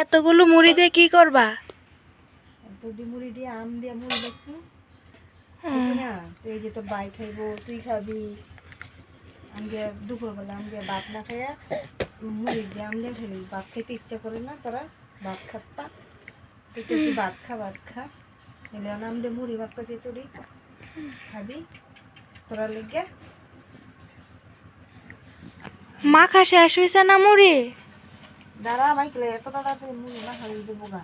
এতগুলো মুড়ি দিয়ে কি করবা? এতটি মুড়ি দিয়ে আম দিয়ে মুড়ি দেখবো না। তো এই যে তোর বাই খাইবো, তুই খাবি। আমি দিয়ে দুপুরবেলা আমি দিয়ে ভাত না খাইয়া মুড়ি দিয়ে আম দিয়ে খাবি। ভাত খাইতে ইচ্ছা করে না, তোরা ভাত খাস তা দেখতেছি ভাত খা এলে আম দিয়ে মুড়ি ভাত খাচ্ছি, তোরই খাবি তোরা লেগে। মাখা শেষ হয়েছে না মুড়ি? দাঁড়া মাইকলে এত তাড়াতাড়ি মুড়ি না খাবি দেবো গা।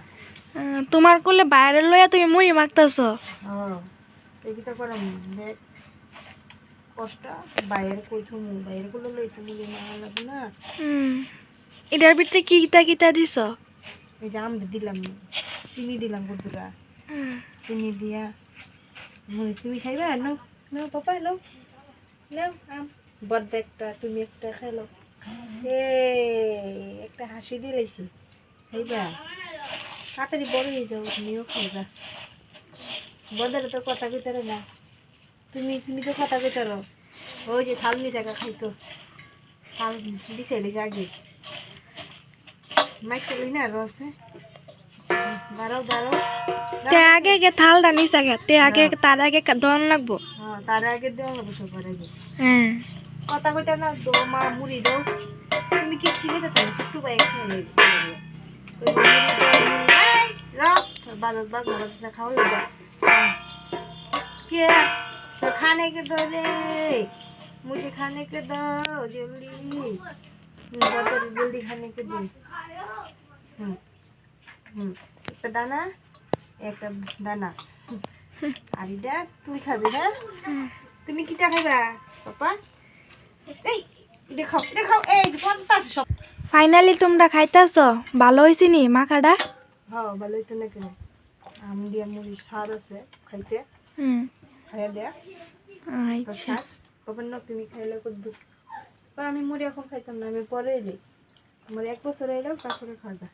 তোমার কোলে বাইরে লইয়া তুমি মুড়ি মাখতেছ। এইটা করে দেখ কষ্ট বাইরে কই থমু, বাইরে গুলো লই তো মুড়ি না লাগবে না। এটার ভিতরে কি কিতা কিতা দিছ? এই যে আম দিলাম, চিনি দিলাম গুড়া, চিনি দিয়া মুড়ি। তুমি খাইবা? নাও নাও পাপা, নাও নাও আম বদ্ধ একটা, তুমি একটা খাইলো। একটা হাসি দিয়েছি, খাইবা? তাড়াতাড়ি বড় হয়ে যাও, তুমিও খাইবা। বদের তো কথা কইতারে না, তুমি তুমি তো কথা কইতারো। ওই যে থাল নিচে খাইতো, থাল দিছে আগে মাইক চলি না রসে। দাঁড়াও দাঁড়াও, তে আগে গে থালটা নিচা গে, তে আগে তার আগে দন লাগবো। তার আগে দেওয়া লাগবো সবার আগে। কথা কইতা না দো মা মুড়ি দাও। তুমি কিচ্ছু খেতে পারো, ছোট্টু ভাই খাই खाओ क्या? तो खाने के दो रे, मुझे खाने के दो जल्दी, जल्दी खाने के दो। একটা দানা একটা দানা আর এটা তুই খাবি না? তুমি কিটা খাইবা পাপা? এই দেখাও দেখাও, এই যে কোনটা সব। ফাইনালি তোমরা খাইতাছ? ভালো হইছে নি মাখাটা? হ্যাঁ ভালো হইতো না কেন, আম দিয়া মুড়ি স্বাদ আছে খাইতে। খাইয়া দেয়া আচ্ছা বাবার না, তুমি খাইলে করবো। আমি মুড়ি এখন খাইতাম না, আমি পরে এলি আমার 1 বছর এলেও তারপরে খাওয়া।